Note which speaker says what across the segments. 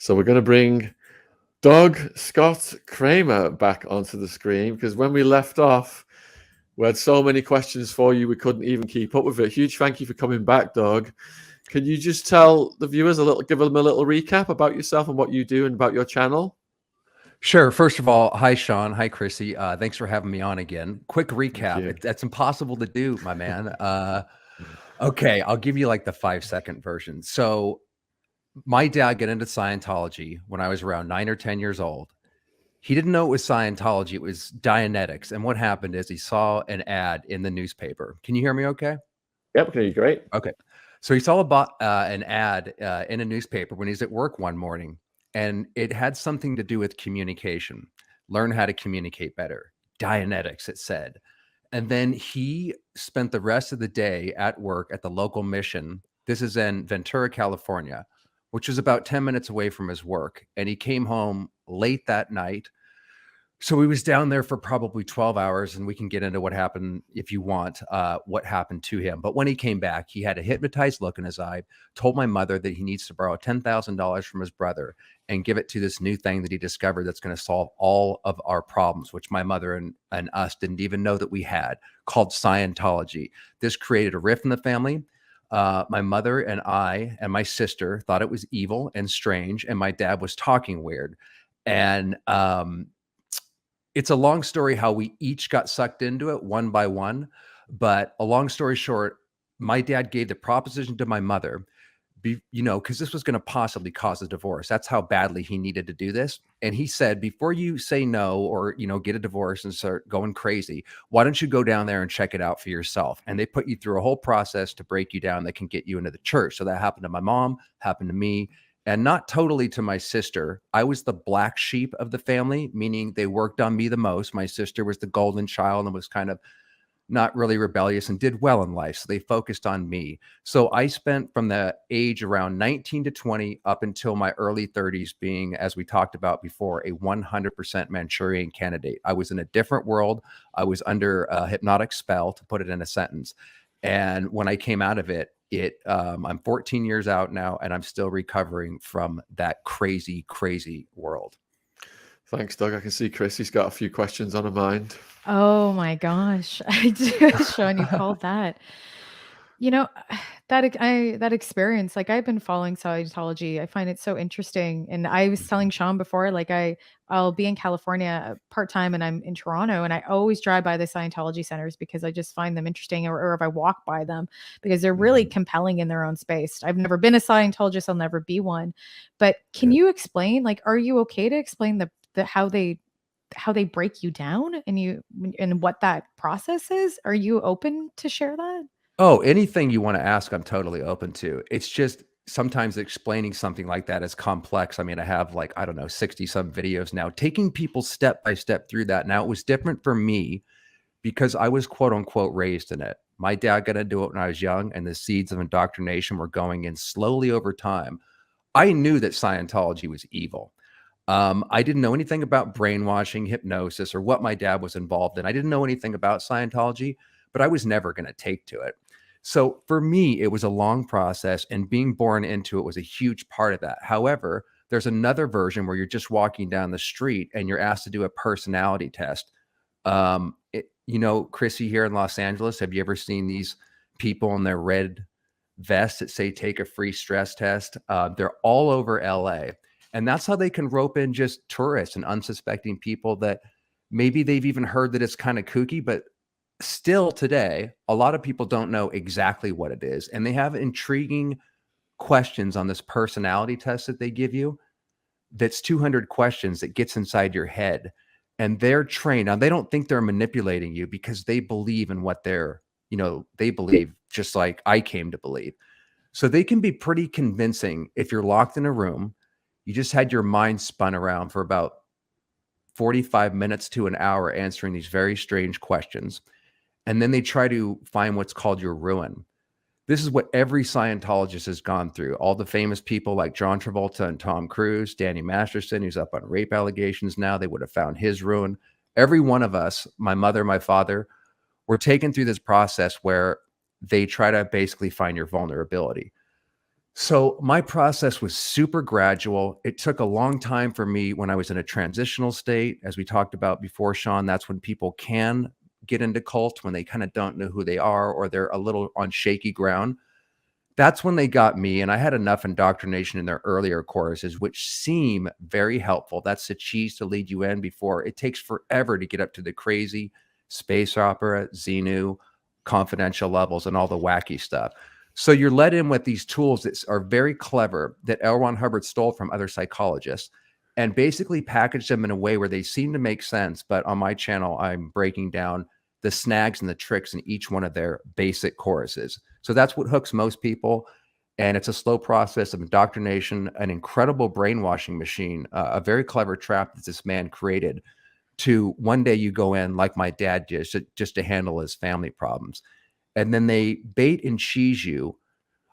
Speaker 1: So we're going to bring Doug Scott Kramer back onto the screen, because when we left off, we had so many questions for you, we couldn't even keep up with it. Huge thank you for coming back, Doug. Can you just tell the viewers give them a little recap about yourself and what you do and about your channel?
Speaker 2: Sure. First of all, hi, Shaun. Hi, Chrissy. Thanks for having me on again. Quick recap. That's impossible to do, my man. Okay, I'll give you like the 5-second version. So my dad got into Scientology when I was around 9 or 10 years old. He didn't know it was Scientology. It was Dianetics. And what happened is he saw an ad in the newspaper. Can you hear me okay?
Speaker 1: Yep, okay, great.
Speaker 2: Okay. So he saw an ad in a newspaper when he's at work one morning, and it had something to do with communication. Learn how to communicate better. Dianetics, it said. And then he spent the rest of the day at work at the local mission. This is in Ventura, California, which is about 10 minutes away from his work. And he came home late that night. So he was down there for probably 12 hours, and we can get into what happened if you want, what happened to him. But when he came back, he had a hypnotized look in his eye, told my mother that he needs to borrow $10,000 from his brother and give it to this new thing that he discovered that's going to solve all of our problems, which my mother and us didn't even know that we had, called Scientology. This created a rift in the family. My mother and I and my sister thought it was evil and strange, and my dad was talking weird. And it's a long story how we each got sucked into it one by one. But a long story short, my dad gave the proposition to my mother, because this was going to possibly cause a divorce. That's how badly he needed to do this. And he said, before you say no or, get a divorce and start going crazy, why don't you go down there and check it out for yourself? And they put you through a whole process to break you down that can get you into the church. So that happened to my mom, happened to me. And not totally to my sister. I was the black sheep of the family, meaning they worked on me the most. My sister was the golden child and was kind of not really rebellious and did well in life. So they focused on me. So I spent from the age around 19 to 20 up until my early 30s being, as we talked about before, a 100% Manchurian candidate. I was in a different world. I was under a hypnotic spell, to put it in a sentence. And when I came out of it, I'm 14 years out now, and I'm still recovering from that crazy, crazy world.
Speaker 1: Thanks, Doug. I can see Chrissy's got a few questions on her mind.
Speaker 3: Oh my gosh. I do. Shaun, you called that. That experience, like I've been following Scientology. I find it so interesting. And I was telling Shaun before, like I'll be in California part-time and I'm in Toronto, and I always drive by the Scientology centers because I just find them interesting, or if I walk by them, because they're really compelling in their own space. I've never been a Scientologist. I'll never be one. But can you explain, like, are you okay to explain the how they break you down and what that process is? Are you open to share that?
Speaker 2: Oh, anything you want to ask, I'm totally open to. It's just sometimes explaining something like that is complex. I mean, I have 60 some videos now, taking people step by step through that. Now, it was different for me because I was quote unquote raised in it. My dad got into it when I was young, and the seeds of indoctrination were going in slowly over time. I knew that Scientology was evil. I didn't know anything about brainwashing, hypnosis, or what my dad was involved in. I didn't know anything about Scientology, but I was never going to take to it. So for me, it was a long process, and being born into it was a huge part of that. However, there's another version where you're just walking down the street and you're asked to do a personality test. Chrissy, here in Los Angeles, have you ever seen these people in their red vests that say take a free stress test? They're all over LA. And that's how they can rope in just tourists and unsuspecting people that maybe they've even heard that it's kind of kooky, but still today, a lot of people don't know exactly what it is. And they have intriguing questions on this personality test that they give you. That's 200 questions that gets inside your head. And they're trained. Now, they don't think they're manipulating you because they believe in what they believe, just like I came to believe. So they can be pretty convincing if you're locked in a room. You just had your mind spun around for about 45 minutes to an hour answering these very strange questions. And then they try to find what's called your ruin. This is what every Scientologist has gone through. All the famous people like John Travolta and Tom Cruise, Danny Masterson, who's up on rape allegations now, they would have found his ruin. Every one of us, my mother, my father, were taken through this process where they try to basically find your vulnerability. So my process was super gradual. It took a long time for me when I was in a transitional state. As we talked about before, Shaun, that's when people can get into cult when they kind of don't know who they are or they're a little on shaky ground. That's when they got me, and I had enough indoctrination in their earlier courses, which seem very helpful. That's the cheese to lead you in before. It takes forever to get up to the crazy space opera, Xenu, confidential levels, and all the wacky stuff. So you're let in with these tools that are very clever that L. Ron Hubbard stole from other psychologists and basically packaged them in a way where they seem to make sense. But on my channel, I'm breaking down the snags and the tricks in each one of their basic choruses. So that's what hooks most people. And it's a slow process of indoctrination, an incredible brainwashing machine, a very clever trap that this man created to one day you go in like my dad did just to handle his family problems. And then they bait and cheese you.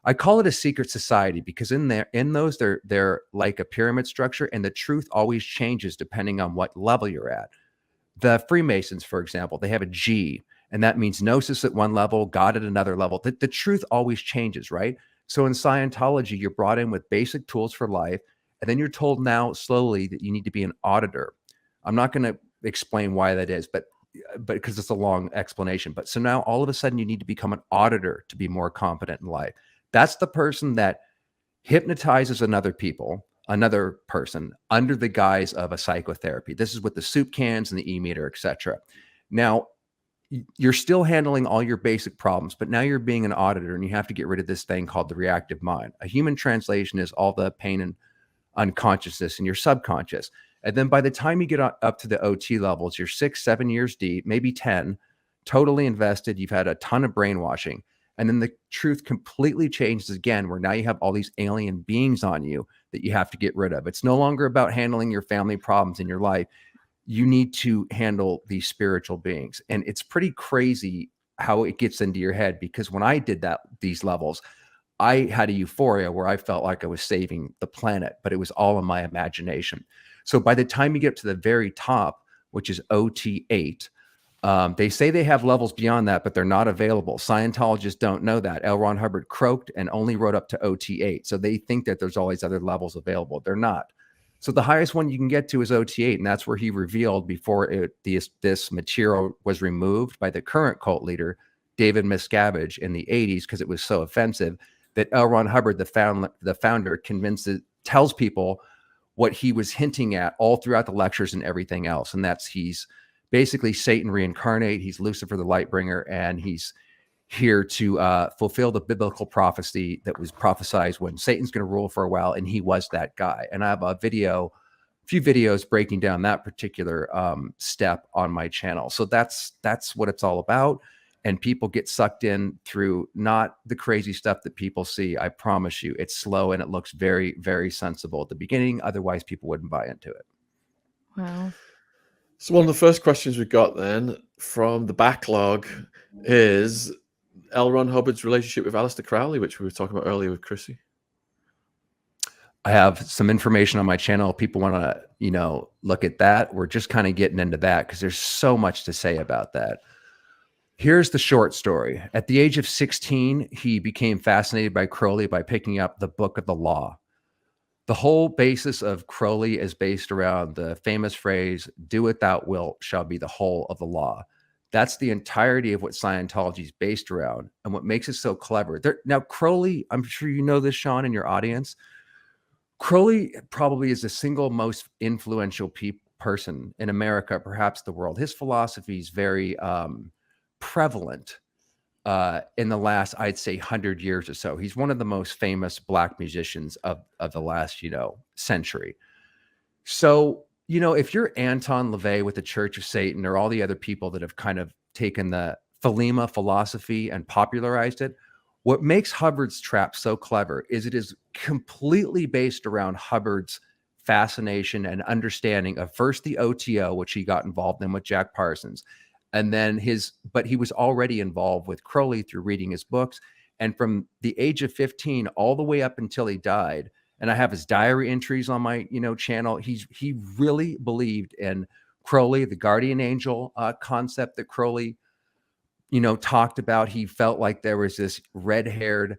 Speaker 2: I call it a secret society because in those, they're like a pyramid structure, and the truth always changes depending on what level you're at. The Freemasons, for example, they have a G, and that means gnosis at one level, God at another level. The truth always changes, right? So in Scientology, you're brought in with basic tools for life, and then you're told now slowly that you need to be an auditor. I'm not going to explain why that is, but because it's a long explanation. But so now all of a sudden you need to become an auditor to be more competent in life. That's the person that hypnotizes another person under the guise of a psychotherapy. This is with the soup cans and the e-meter, etc. Now, you're still handling all your basic problems, but now you're being an auditor and you have to get rid of this thing called the reactive mind. A human translation is all the pain and unconsciousness in your subconscious. And then by the time you get up to the OT levels, you're 6-7 years deep, maybe 10, totally invested. You've had a ton of brainwashing. And then the truth completely changes again, where now you have all these alien beings on you that you have to get rid of. It's no longer about handling your family problems in your life. You need to handle these spiritual beings. And it's pretty crazy how it gets into your head, because when I did these levels, I had a euphoria where I felt like I was saving the planet, but it was all in my imagination. So by the time you get to the very top, which is OT8, they say they have levels beyond that, but they're not available. Scientologists don't know that. L. Ron Hubbard croaked and only wrote up to OT8. So they think that there's all these other levels available. They're not. So the highest one you can get to is OT8, and that's where he revealed before this material was removed by the current cult leader, David Miscavige, in the 80s, because it was so offensive, that L. Ron Hubbard, the founder, tells people what he was hinting at all throughout the lectures and everything else. And that's he's basically Satan reincarnate. He's Lucifer, the light bringer, and he's here to fulfill the biblical prophecy that was prophesied when Satan's going to rule for a while. And he was that guy. And I have a few videos breaking down that particular step on my channel. So that's what it's all about. And people get sucked in through not the crazy stuff that people see. I promise you, it's slow and it looks very, very sensible at the beginning. Otherwise, people wouldn't buy into it.
Speaker 3: Wow.
Speaker 1: So one of the first questions we got then from the backlog is L. Ron Hubbard's relationship with Aleister Crowley, which we were talking about earlier with Chrissy.
Speaker 2: I have some information on my channel. People want to, look at that. We're just kind of getting into that because there's so much to say about that. Here's the short story. At the age of 16, he became fascinated by Crowley by picking up the Book of the Law. The whole basis of Crowley is based around the famous phrase, "Do what thou wilt shall be the whole of the law." That's the entirety of what Scientology is based around and what makes it so clever. Now, Crowley, I'm sure you know this, Shaun, in your audience. Crowley probably is the single most influential person in America, perhaps the world. His philosophy is very prevalent in the last, I'd say, 100 years or so. He's one of the most famous Black musicians of the last, century. So, if you're Anton LaVey with the Church of Satan or all the other people that have kind of taken the Thelema philosophy and popularized it, what makes Hubbard's trap so clever is it is completely based around Hubbard's fascination and understanding of first the OTO, which he got involved in with Jack Parsons, and then but he was already involved with Crowley through reading his books. And from the age of 15 all the way up until he died, and I have his diary entries on my, channel, he really believed in Crowley, the guardian angel concept that Crowley, talked about. He felt like there was this red-haired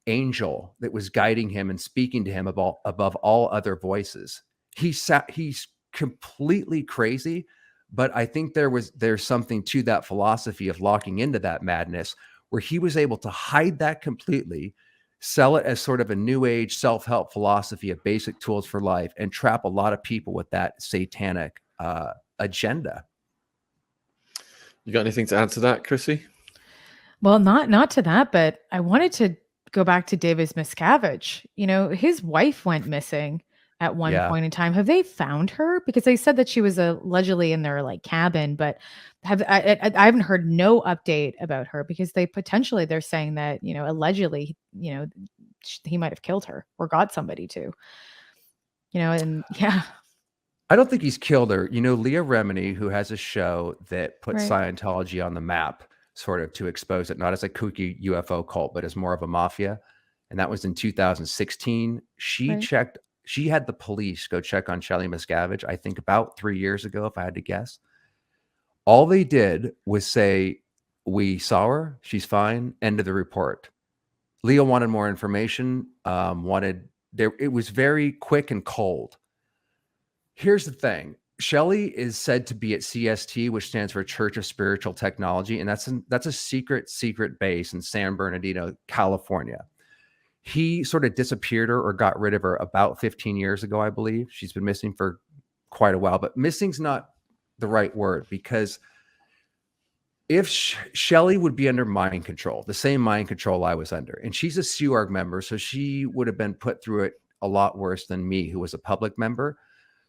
Speaker 2: angel that was guiding him and speaking to him above all other voices. He's completely crazy, but I think there's something to that philosophy of locking into that madness, where he was able to hide that completely, sell it as sort of a new age self-help philosophy of basic tools for life, and trap a lot of people with that satanic agenda.
Speaker 1: You got anything to add to that, Chrissy?
Speaker 3: Well, not to that, but I wanted to go back to David Miscavige. You know, his wife went missing at one
Speaker 2: Yeah.
Speaker 3: point in time. Have they found her? Because they said that she was allegedly in their like cabin, but I haven't heard no update about her, because they're saying that, you know, allegedly, you know, he might have killed her or got somebody to, you know, and yeah.
Speaker 2: I don't think he's killed her. You know, Leah Remini, who has a show that puts
Speaker 3: Right.
Speaker 2: Scientology on the map, sort of to expose it, not as a kooky UFO cult, but as more of a mafia. And that was in 2016.
Speaker 3: Right.
Speaker 2: She had the police go check on Shelly Miscavige, I think about 3 years ago, if I had to guess. All they did was say, "We saw her, she's fine," end of the report. Leah wanted more information, it was very quick and cold. Here's the thing. Shelly is said to be at CST, which stands for Church of Spiritual Technology, and that's a secret base in San Bernardino, California. He sort of disappeared her or got rid of her about 15 years ago, I believe. She's been missing for quite a while, but missing's not the right word, because if Shelly would be under mind control, the same mind control I was under, and she's a Sea Org member, so she would have been put through it a lot worse than me, who was a public member.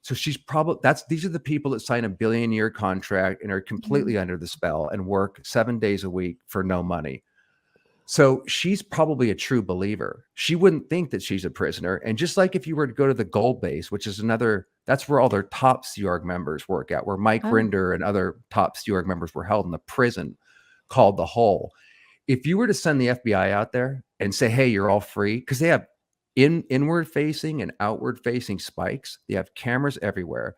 Speaker 2: So she's probably these are the people that sign a billion-year contract and are completely under the spell and work 7 days a week for no money. So she's probably a true believer. She wouldn't think that she's a prisoner. And just like if you were to go to the Gold Base, which is that's where all their top Sea Org members work at, where Mike
Speaker 3: Oh.
Speaker 2: Rinder and other top Sea Org members were held in the prison called the Hole. If you were to send the FBI out there and say, "Hey, you're all free," because they have inward facing and outward facing spikes. They have cameras everywhere.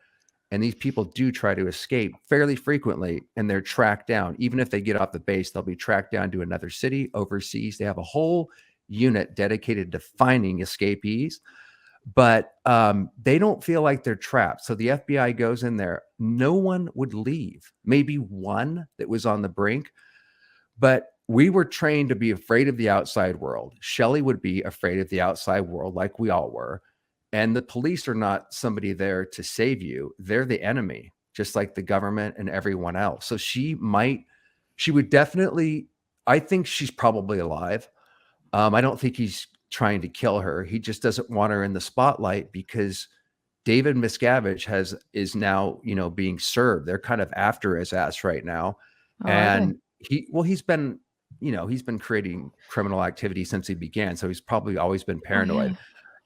Speaker 2: And these people do try to escape fairly frequently, and they're tracked down. Even if they get off the base, they'll be tracked down to another city overseas. They have a whole unit dedicated to finding escapees, but they don't feel like they're trapped. So the FBI goes in there. No one would leave. Maybe one that was on the brink, but we were trained to be afraid of the outside world. Shelly would be afraid of the outside world like we all were. And the police are not somebody there to save you. They're the enemy, just like the government and everyone else. So she would definitely, I think she's probably alive. I don't think he's trying to kill her. He just doesn't want her in the spotlight, because David Miscavige is now, you know, being served. They're kind of after his ass right now.
Speaker 3: Oh,
Speaker 2: And he's been, you know, he's been creating criminal activity since he began. So he's probably always been paranoid.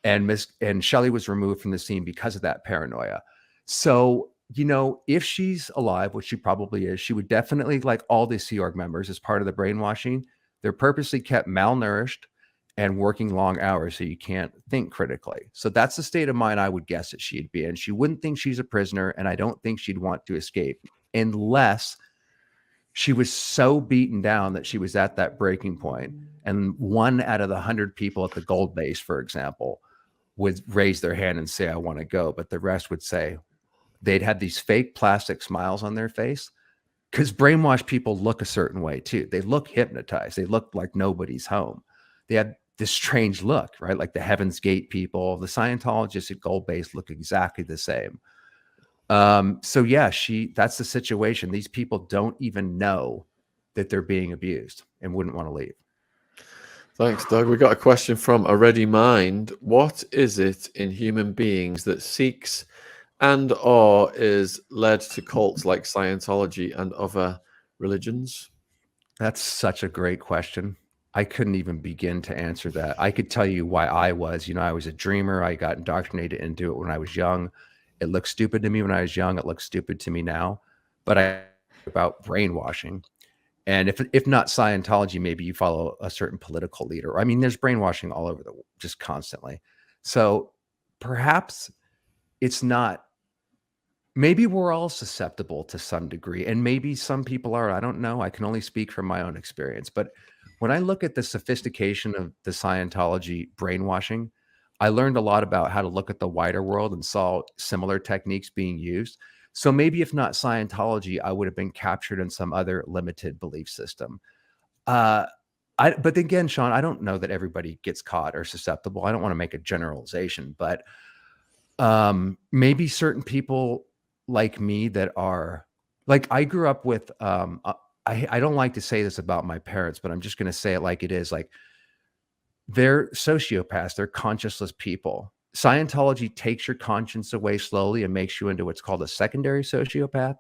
Speaker 2: And Shelly was removed from the scene because of that paranoia. So, you know, if she's alive, which she probably is, she would definitely, like all the Sea Org members, as part of the brainwashing, they're purposely kept malnourished and working long hours so you can't think critically. So that's the state of mind I would guess that she'd be in. She wouldn't think she's a prisoner, and I don't think she'd want to escape unless she was so beaten down that she was at that breaking point. And 1 out of the 100 people at the Gold Base, for example, would raise their hand and say, "I want to go." But the rest would say, they'd have these fake plastic smiles on their face, because brainwashed people look a certain way too. They look hypnotized. They look like nobody's home. They have this strange look, right? Like the Heaven's Gate people, the Scientologists at Gold Base look exactly the same. So yeah, that's the situation. These people don't even know that they're being abused and wouldn't want to leave.
Speaker 1: Thanks, Doug. We got a question from A Ready Mind. What is it in human beings that seeks and or is led to cults like Scientology and other religions?
Speaker 2: That's such a great question. I couldn't even begin to answer that. I could tell you why I was. You know, I was a dreamer. I got indoctrinated into it when I was young. It looked stupid to me when I was young. It looks stupid to me now. But about brainwashing. And if not Scientology, maybe you follow a certain political leader. I mean, there's brainwashing all over the world, just constantly. So perhaps it's not. Maybe we're all susceptible to some degree, and maybe some people are. I don't know. I can only speak from my own experience. But when I look at the sophistication of the Scientology brainwashing, I learned a lot about how to look at the wider world and saw similar techniques being used. So maybe if not Scientology, I would have been captured in some other limited belief system. But again, Shaun, I don't know that everybody gets caught or susceptible. I don't want to make a generalization, but maybe certain people like me that are like, I grew up with, I don't like to say this about my parents, but I'm just going to say it like it is. Like, they're sociopaths. They're conscienceless people. Scientology takes your conscience away slowly and makes you into what's called a secondary sociopath.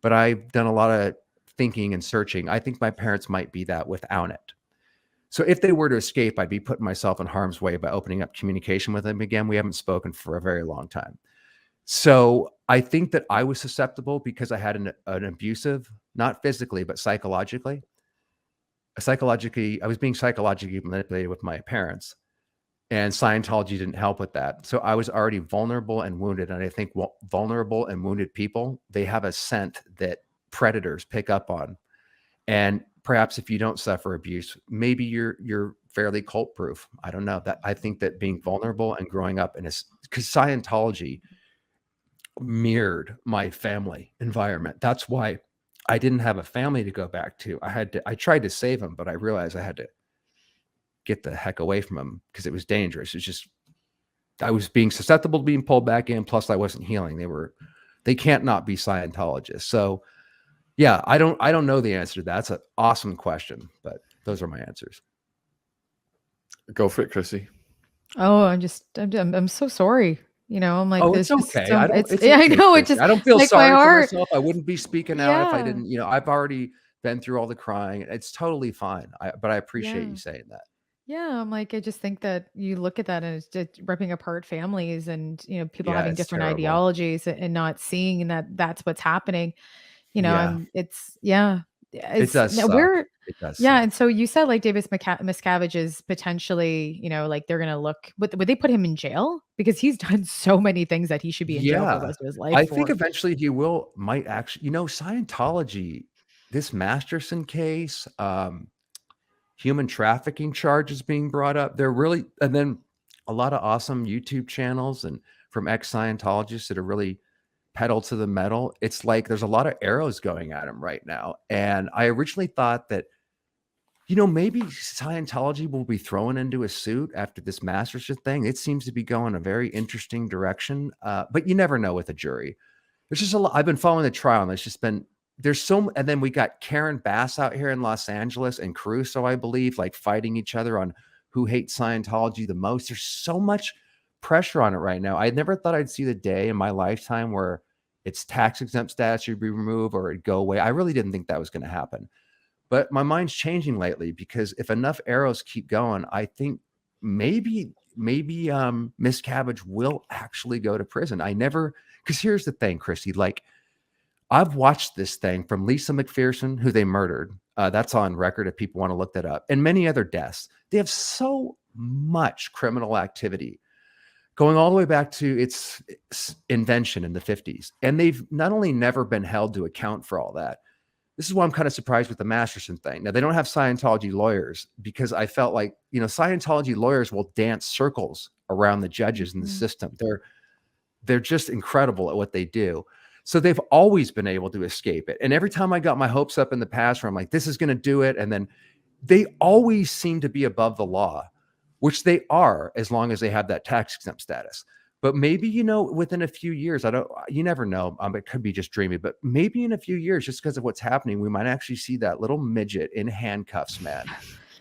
Speaker 2: But I've done a lot of thinking and searching. I think my parents might be that without it. So if they were to escape, I'd be putting myself in harm's way by opening up communication with them again. We haven't spoken for a very long time. So I think that I was susceptible because I had an abusive, not physically, but psychologically. I was being psychologically manipulated with my parents, and Scientology didn't help with that. So I was already vulnerable and wounded. And I think vulnerable and wounded people, they have a scent that predators pick up on. And perhaps if you don't suffer abuse, maybe you're fairly cult proof. I don't know. That I think that being vulnerable and growing up in because Scientology mirrored my family environment. That's why I didn't have a family to go back to. I tried to save them, but I realized I had to get the heck away from them because it was dangerous. It's just, I was being susceptible to being pulled back in. Plus I wasn't healing. They can't not be Scientologists. So yeah, I don't know the answer to that. That's an awesome question, but those are my answers.
Speaker 1: Go for it, Chrissy.
Speaker 3: Oh, I'm so sorry. You know, I'm like,
Speaker 2: Oh,
Speaker 3: there's
Speaker 2: it's
Speaker 3: just
Speaker 2: okay.
Speaker 3: some,
Speaker 2: I
Speaker 3: it's,
Speaker 2: it's
Speaker 3: yeah, I
Speaker 2: okay,
Speaker 3: know. It
Speaker 2: Chrissy.
Speaker 3: just
Speaker 2: I don't feel
Speaker 3: like my
Speaker 2: sorry for
Speaker 3: heart.
Speaker 2: myself. I wouldn't be speaking out if I
Speaker 3: Yeah.
Speaker 2: didn't. I've already been through all the crying. It's totally fine. But I appreciate
Speaker 3: Yeah.
Speaker 2: you saying that.
Speaker 3: Yeah. I'm like, I just think that you look at that and it's just ripping apart families and, you know, people
Speaker 2: Yeah,
Speaker 3: having
Speaker 2: it's
Speaker 3: different
Speaker 2: terrible.
Speaker 3: ideologies and not seeing that that's what's happening. You know,
Speaker 2: Yeah, it does
Speaker 3: now
Speaker 2: suck.
Speaker 3: we're,
Speaker 2: It does
Speaker 3: yeah.
Speaker 2: suck.
Speaker 3: And so you said like Davis Miscavige is potentially, you know, like they're going to look, would they put him in jail? Because he's done so many things that he should be in jail for the
Speaker 2: Yeah,
Speaker 3: rest of his life
Speaker 2: I think
Speaker 3: for.
Speaker 2: eventually he might actually. Scientology, this Masterson case, human trafficking charges being brought up. They're really, and then a lot of awesome YouTube channels and from ex-Scientologists that are really pedal to the metal. It's like there's a lot of arrows going at him right now. And I originally thought that, maybe Scientology will be thrown into a suit after this Masterson thing. It seems to be going a very interesting direction. But you never know with a jury. There's just a lot. I've been following the trial, and and then we got Karen Bass out here in Los Angeles and Caruso, I believe, like fighting each other on who hates Scientology the most. There's so much pressure on it right now. I never thought I'd see the day in my lifetime where its tax exempt status should be removed or it'd go away. I really didn't think that was going to happen. But my mind's changing lately because if enough arrows keep going, I think maybe Miscavige will actually go to prison. Because here's the thing, Christy, like I've watched this thing from Lisa McPherson, who they murdered. That's on record if people want to look that up, and many other deaths. They have so much criminal activity going all the way back to its invention in the 50s. And they've not only never been held to account for all that. This is why I'm kind of surprised with the Masterson thing. Now, they don't have Scientology lawyers because I felt like, Scientology lawyers will dance circles around the judges in the system. They're just incredible at what they do. So they've always been able to escape it. And every time I got my hopes up in the past where I'm like, this is going to do it. And then they always seem to be above the law, which they are as long as they have that tax exempt status. But maybe, within a few years, you never know. It could be just dreamy, but maybe in a few years, just because of what's happening, we might actually see that little midget in handcuffs, man,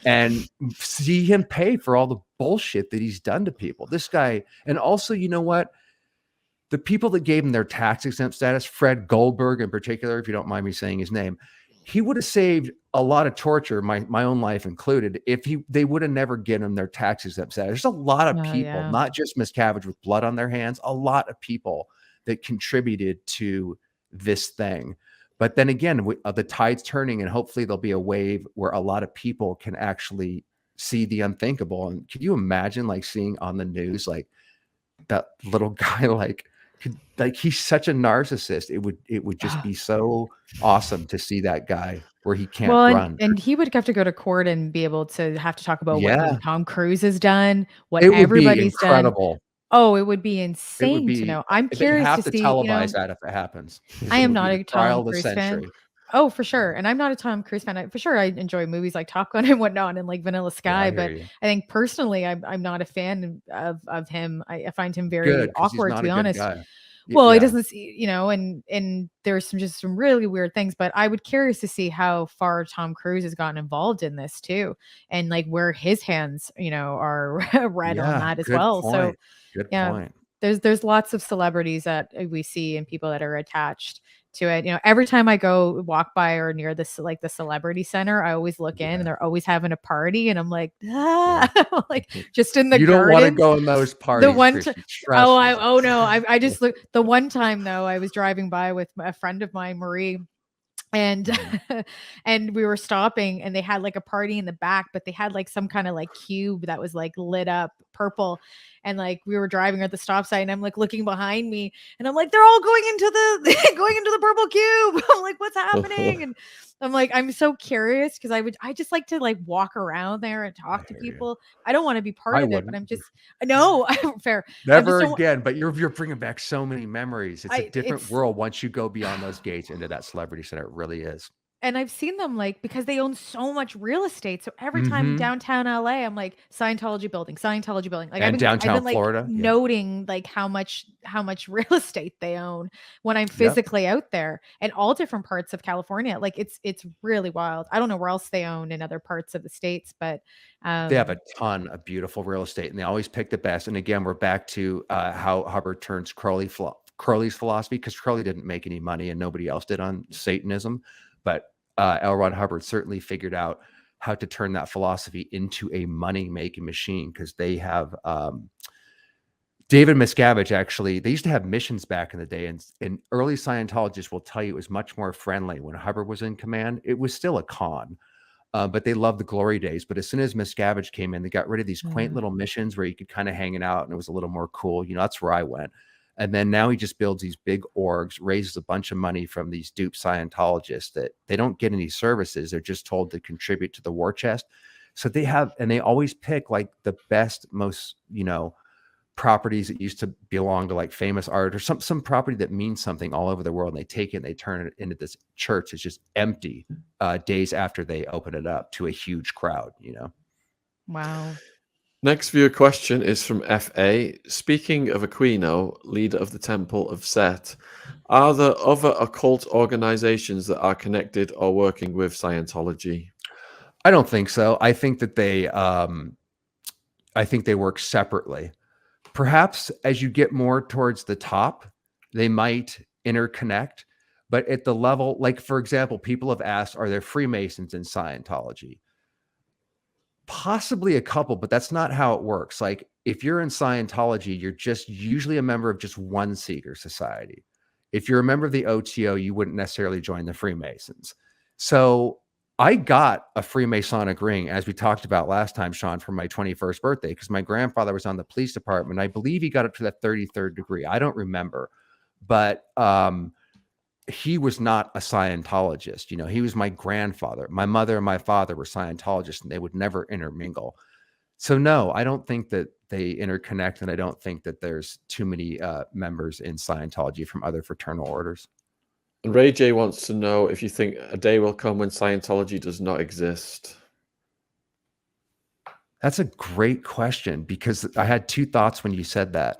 Speaker 2: and see him pay for all the bullshit that he's done to people. This guy, and also, you know what? The people that gave him their tax exempt status, Fred Goldberg in particular, if you don't mind me saying his name, he would have saved a lot of torture, my own life included, if they would have never given him their tax exempt status. There's a lot of people, not just Miscavige with blood on their hands, a lot of people that contributed to this thing. But then again, the tide's turning, and hopefully there'll be a wave where a lot of people can actually see the unthinkable. And can you imagine like seeing on the news, like that little guy, like he's such a narcissist. It would just be so awesome to see that guy where he can't
Speaker 3: Well,
Speaker 2: run.
Speaker 3: and he would have to go to court and be able to have to talk about what
Speaker 2: Yeah,
Speaker 3: Tom Cruise has done, what
Speaker 2: it would be
Speaker 3: everybody's done.
Speaker 2: incredible.
Speaker 3: Oh, it would be
Speaker 2: It would
Speaker 3: insane to
Speaker 2: be
Speaker 3: know. I'm
Speaker 2: they
Speaker 3: curious
Speaker 2: have
Speaker 3: to
Speaker 2: to
Speaker 3: see,
Speaker 2: televise that if it happens, because
Speaker 3: I
Speaker 2: it
Speaker 3: am
Speaker 2: would be
Speaker 3: not
Speaker 2: the
Speaker 3: a
Speaker 2: trial
Speaker 3: Tom
Speaker 2: of the
Speaker 3: Cruise fan.
Speaker 2: century.
Speaker 3: Oh, for sure. And I'm not a Tom Cruise fan. For sure, I enjoy movies like Top Gun and whatnot, and like Vanilla
Speaker 2: Yeah, I
Speaker 3: Sky.
Speaker 2: hear
Speaker 3: But
Speaker 2: you.
Speaker 3: I think personally, I'm not a fan of him. I find him very
Speaker 2: Good, because he's
Speaker 3: awkward, to
Speaker 2: not a
Speaker 3: be
Speaker 2: good
Speaker 3: honest.
Speaker 2: guy.
Speaker 3: Well, he
Speaker 2: Yeah,
Speaker 3: doesn't see, and there's some really weird things. But I would curious to see how far Tom Cruise has gotten involved in this too, and like where his hands, are read on
Speaker 2: yeah,
Speaker 3: that as
Speaker 2: good
Speaker 3: well. So
Speaker 2: point. Good
Speaker 3: yeah,
Speaker 2: point.
Speaker 3: there's lots of celebrities that we see and people that are attached to it. Every time I go walk by or near this, like the celebrity center, I always look in and
Speaker 2: Yeah,
Speaker 3: they're always having a party, and I'm like,
Speaker 2: yeah.
Speaker 3: like just in the
Speaker 2: You don't wanna
Speaker 3: gardens.
Speaker 2: go in those
Speaker 3: The
Speaker 2: parties,
Speaker 3: one time,
Speaker 2: Chrissy, trust me.
Speaker 3: oh no, I just look. The one time though, I was driving by with a friend of mine, Marie, and
Speaker 2: Mhm.
Speaker 3: and we were stopping and they had like a party in the back, but they had like some kind of like cube that was like lit up purple, and like we were driving at the stop sign and I'm like looking behind me and I'm like, they're all going into the going into the purple cube. I'm like, what's happening? And I'm like, I'm so curious because I just like to like walk around there and
Speaker 2: I
Speaker 3: talk to
Speaker 2: hear you.
Speaker 3: people. I don't want to be part
Speaker 2: I
Speaker 3: of it, but
Speaker 2: wouldn't.
Speaker 3: I'm just no. Fair. I just
Speaker 2: Never
Speaker 3: don't.
Speaker 2: again, but you're bringing back so many memories. It's a different
Speaker 3: It's
Speaker 2: world once you go beyond those gates into that celebrity center, it really is.
Speaker 3: and I've seen them like because they own so much real estate. So every time
Speaker 2: Mhm.
Speaker 3: downtown LA, I'm like Scientology building, Scientology building. Like
Speaker 2: And
Speaker 3: I've
Speaker 2: downtown
Speaker 3: been like
Speaker 2: Florida, yeah.
Speaker 3: noting like how much real estate they own when I'm
Speaker 2: Yep.
Speaker 3: physically out there and all different parts of California. Like it's really wild. I don't know where else they own in other parts of the states, but
Speaker 2: They have a
Speaker 3: um
Speaker 2: ton of beautiful real estate, and they always pick the best, and again, we're back to, how Hubbard turns Crowley's philosophy, because Crowley didn't make any money and nobody else did on Satanism, but, L. Ron Hubbard certainly figured out how to turn that philosophy into a money-making machine, because they have, David Miscavige actually, they used to have missions back in the day, and early Scientologists will tell you it was much more friendly when Hubbard was in command. It was still a con, but they loved the glory days. But as soon as Miscavige came in, they got rid of these quaint
Speaker 3: mm,
Speaker 2: little missions where you could kind of hang it out and it was a little more cool. That's where I went. And then now he just builds these big orgs, raises a bunch of money from these dupe Scientologists that they don't get any services. They're just told to contribute to the war chest. So they have, and they always pick like the best, most, properties that used to belong to like famous art or some property that means something all over the world, and they take it and they turn it into this church. It's just empty days after they open it up to a huge crowd.
Speaker 3: wow.
Speaker 1: Next viewer question is from FA. Speaking of Aquino, leader of the Temple of Set, are there other occult organizations that are connected or working with Scientology?
Speaker 2: I don't think so. I think that they work separately. Perhaps as you get more towards the top, they might interconnect, but at the level, like for example, people have asked, are there Freemasons in Scientology? Possibly a couple, but that's not how it works. Like if you're in Scientology, you're just usually a member of just one secret society. If you're a member of the OTO, you wouldn't necessarily join the Freemasons. So I got a Freemasonic ring, as we talked about last time, Shaun, for my 21st birthday, because my grandfather was on the police department. I believe he got up to that 33rd degree. I don't remember, but he was not a Scientologist. He was my grandfather. My mother and my father were Scientologists, and they would never intermingle. So no, I don't think that they interconnect, and I don't think that there's too many members in Scientology from other fraternal orders.
Speaker 1: And Ray J wants to know if you think a day will come when Scientology does not exist.
Speaker 2: That's a great question, because I had two thoughts when you said that.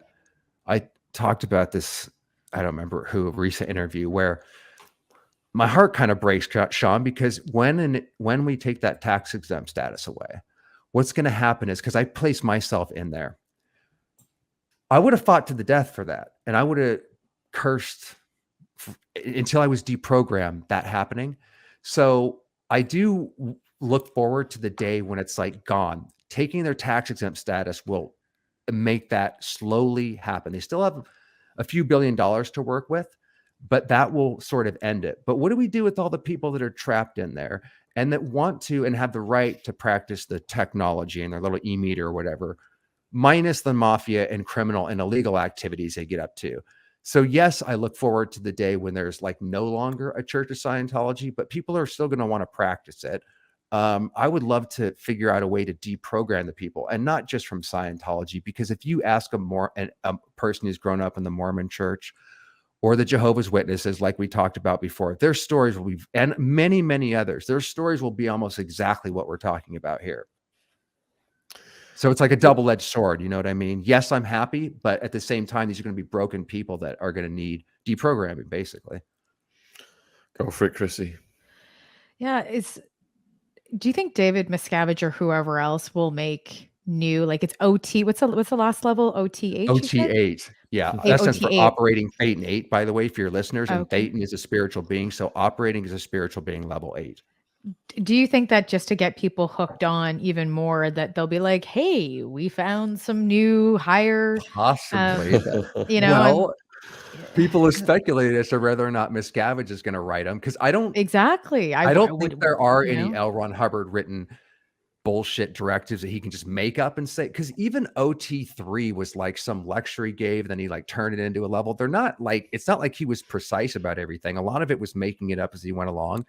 Speaker 2: I talked about this, I don't remember who, a recent interview where my heart kind of breaks, Shaun, because when we take that tax exempt status away, what's going to happen is, because I place myself in there, I would have fought to the death for that. And I would have cursed until I was deprogrammed that happening. So I do look forward to the day when it's like gone. Taking their tax exempt status will make that slowly happen. They still have a few $1 billion to work with, but that will sort of end it. But what do we do with all the people that are trapped in there and that want to and have the right to practice the technology and their little e-meter or whatever, minus the mafia and criminal and illegal activities they get up to? So yes, I look forward to the day when there's like no longer a Church of Scientology, but people are still going to want to practice it. I would love to figure out a way to deprogram the people, and not just from Scientology, because if you ask a person who's grown up in the Mormon Church or the Jehovah's Witnesses, like we talked about before, their stories will be, and many, many others, their stories will be almost exactly what we're talking about here. So it's like a double-edged sword, you know what I mean? Yes, I'm happy, but at the same time, these are going to be broken people that are going to need deprogramming, basically.
Speaker 1: Go for it, Chrissy.
Speaker 3: Yeah, do you think David Miscavige or whoever else will make new, like it's OT? What's the last level? OT8?
Speaker 2: OT8. Yeah,
Speaker 3: Hey,
Speaker 2: that stands for
Speaker 3: OT8.
Speaker 2: operating Thetan 8, by the way, for your listeners. And
Speaker 3: Okay.
Speaker 2: Thetan is a spiritual being, so operating is a spiritual being level 8.
Speaker 3: Do you think that just to get people hooked on even more, that they'll be like, hey, we found some new higher,
Speaker 2: Possibly.
Speaker 3: you know,
Speaker 2: Well, people have speculated as to whether or not Miscavige is going to write them, because I don't
Speaker 3: exactly.
Speaker 2: I don't think
Speaker 3: would,
Speaker 2: there are
Speaker 3: you
Speaker 2: any
Speaker 3: know?
Speaker 2: L. Ron Hubbard written bullshit directives that he can just make up and say, because even OT3 was like some lecture he gave, then he like turned it into a level. They're not like, it's not like he was precise about everything. A lot of it was making it up as he went along.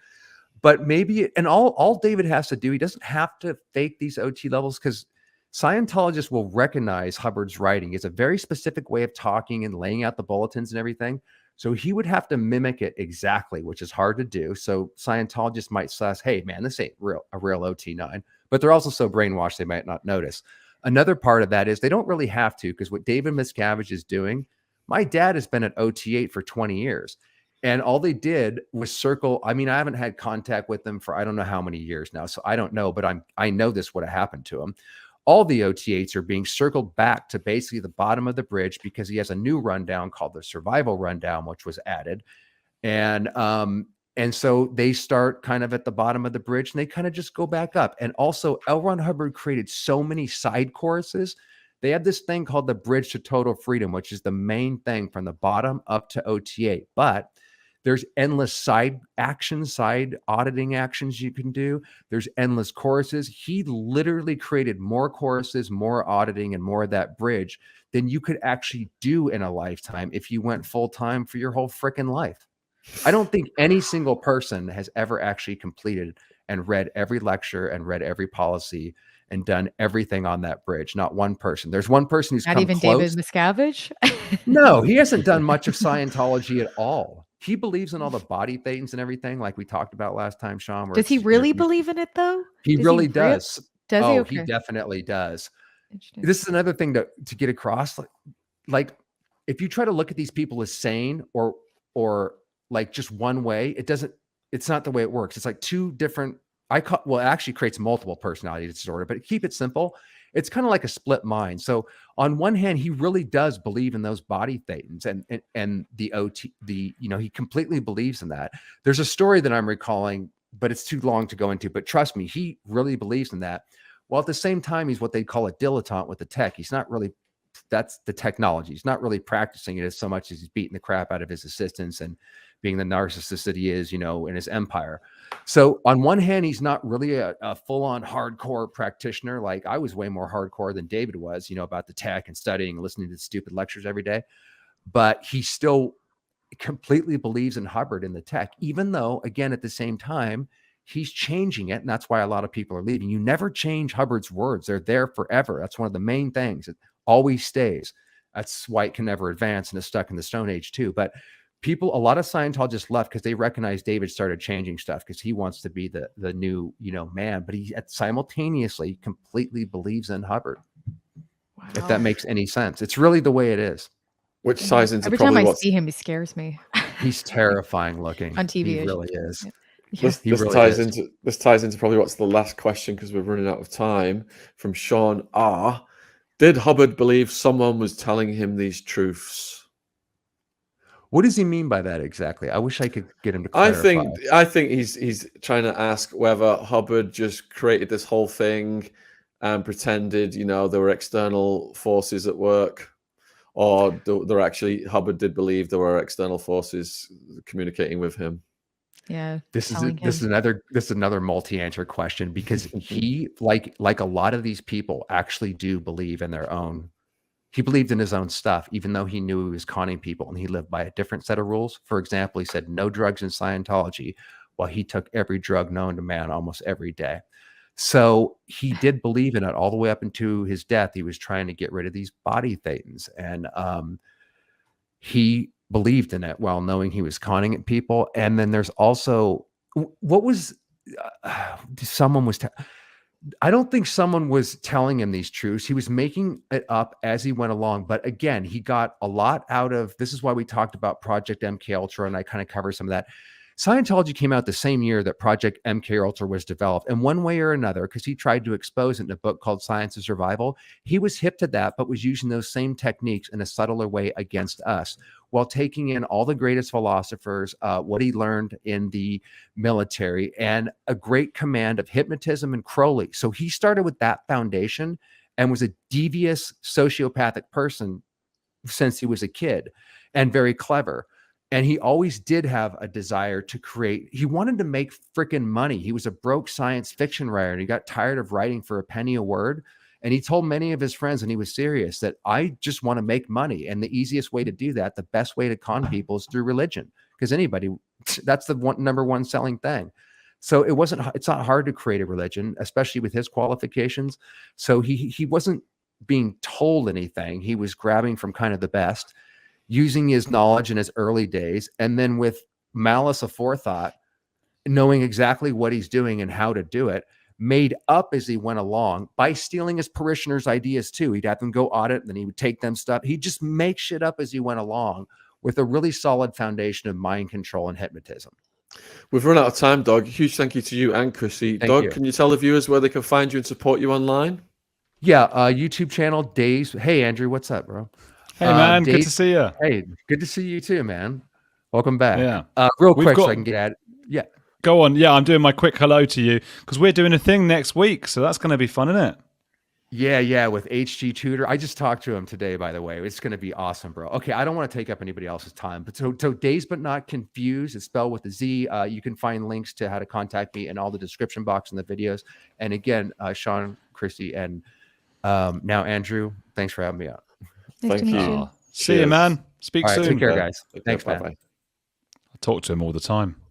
Speaker 2: But maybe, and all David has to do, he doesn't have to fake these OT levels, because Scientologists will recognize Hubbard's writing. It's a very specific way of talking and laying out the bulletins and everything. So he would have to mimic it exactly, which is hard to do. So Scientologists might say, hey, man, this ain't a real OT9. But they're also so brainwashed they might not notice. Another part of that is they don't really have to, because what David Miscavige is doing, my dad has been at OT8 for 20 years. And all they did was circle. I mean, I haven't had contact with them for I don't know how many years now, so I don't know, but I know this would have happened to him. All the OT8s are being circled back to basically the bottom of the bridge, because he has a new rundown called the Survival Rundown, which was added. And so they start kind of at the bottom of the bridge and they kind of just go back up. And also L. Ron Hubbard created so many side choruses. They had this thing called the Bridge to Total Freedom, which is the main thing from the bottom up to OT8. But there's endless side actions, side auditing actions you can do. There's endless choruses. He literally created more choruses, more auditing, and more of that bridge than you could actually do in a lifetime if you went full time for your whole freaking life. I don't think any single person has ever actually completed and read every lecture and read every policy and done everything on that bridge. Not one person. There's one person who's
Speaker 3: Not
Speaker 2: come
Speaker 3: even
Speaker 2: close.
Speaker 3: David Miscavige?
Speaker 2: No, he hasn't done much of Scientology at all. He believes in all the body thetans and everything, like we talked about last time, Shaun.
Speaker 3: Does he really believe in it though?
Speaker 2: He really does.
Speaker 3: Does he? Okay.
Speaker 2: He definitely does. This is another thing to get across. Like if you try to look at these people as sane or like just one way, it's not the way it works. It's like two different, it actually creates multiple personality disorder, but keep it simple. It's kind of like a split mind. So on one hand, he really does believe in those body thetans and the OT, he completely believes in that. There's a story that I'm recalling, but it's too long to go into, but trust me, he really believes in that. While at the same time, he's what they call a dilettante with the tech. He's not really, that's the technology. He's not really practicing it as so much as he's beating the crap out of his assistants and being the narcissist that he is, in his empire. So on one hand, he's not really a full-on hardcore practitioner. Like I was way more hardcore than David was, about the tech and studying and listening to stupid lectures every day. But he still completely believes in Hubbard and the tech, even though, again, at the same time, he's changing it. And that's why a lot of people are leaving. You never change Hubbard's words. They're there forever. That's one of the main things. It always stays. That's why it can never advance and is stuck in the Stone Age too. But a lot of Scientologists left because they recognize David started changing stuff because he wants to be the new, man, but he simultaneously completely believes in Hubbard. Wow. If that makes any sense. It's really the way it is.
Speaker 1: Which ties into
Speaker 3: every
Speaker 1: probably
Speaker 3: time I see him, he scares me.
Speaker 2: He's terrifying looking.
Speaker 3: On TV.
Speaker 2: He really is.
Speaker 3: Yeah.
Speaker 1: This ties into probably what's the last question, because we're running out of time, from Shaun R. Did Hubbard believe someone was telling him these truths?
Speaker 2: What does he mean by that exactly? I wish I could get him to clarify.
Speaker 1: I think he's trying to ask whether Hubbard just created this whole thing and pretended, there were external forces at work, or Hubbard did believe there were external forces communicating with him.
Speaker 3: Yeah.
Speaker 2: This is another multi-answer question, because he like a lot of these people actually do believe in their own He believed in his own stuff, even though he knew he was conning people, and he lived by a different set of rules. For example, he said no drugs in Scientology, while he took every drug known to man almost every day. So he did believe in it all the way up into his death. He was trying to get rid of these body thetans, and he believed in it while knowing he was conning at people. And then there's also what was someone was I don't think someone was telling him these truths. He was making it up as he went along. But again, he got a lot out of, this is why we talked about Project MK Ultra, and I kind of cover some of that. Scientology came out the same year that Project MK Ultra was developed. And one way or another, because he tried to expose it in a book called Science of Survival, he was hip to that, but was using those same techniques in a subtler way against us, while taking in all the greatest philosophers, what he learned in the military, and a great command of hypnotism and Crowley. So he started with that foundation and was a devious sociopathic person since he was a kid, and very clever. And he always did have a desire to create. He wanted to make freaking money. He was a broke science fiction writer, and he got tired of writing for a penny a word. And he told many of his friends, and he was serious, that I just want to make money. And the easiest way to do that, the best way to con people, is through religion. Because that's the number one selling thing. So it's not hard to create a religion, especially with his qualifications. So he wasn't being told anything. He was grabbing from kind of the best, using his knowledge in his early days, and then with malice aforethought, knowing exactly what he's doing and how to do it, made up as he went along by stealing his parishioners' ideas too. He'd have them go audit, and then he would take them stuff. He'd just make shit up as he went along, with a really solid foundation of mind control and hypnotism.
Speaker 1: We've run out of time, Doug. Huge thank you to you and Chrissy. Doug, can you tell the viewers where they can find you and support you online?
Speaker 2: Yeah, YouTube channel, Days. Hey, Andrew, what's up, bro?
Speaker 4: Hey, man, good to see you.
Speaker 2: Hey, good to see you too, man. Welcome back.
Speaker 4: Yeah.
Speaker 2: Real quick, so I can get at it. Yeah.
Speaker 4: Go on. Yeah, I'm doing my quick hello to you, because we're doing a thing next week, so that's going to be fun, isn't it?
Speaker 2: Yeah, with HG Tudor. I just talked to him today, by the way. It's going to be awesome, bro. Okay, I don't want to take up anybody else's time, but so Days But Not Confused, it's spelled with a Z. You can find links to how to contact me in all the description box in the videos. And again, Shaun, Chrissy, and now Andrew, thanks for having me out.
Speaker 3: Nice to meet you.
Speaker 4: See you, man. Speak soon.
Speaker 2: Take care, guys. Thanks, man.
Speaker 1: Bye-bye.
Speaker 4: I talk to him all the time.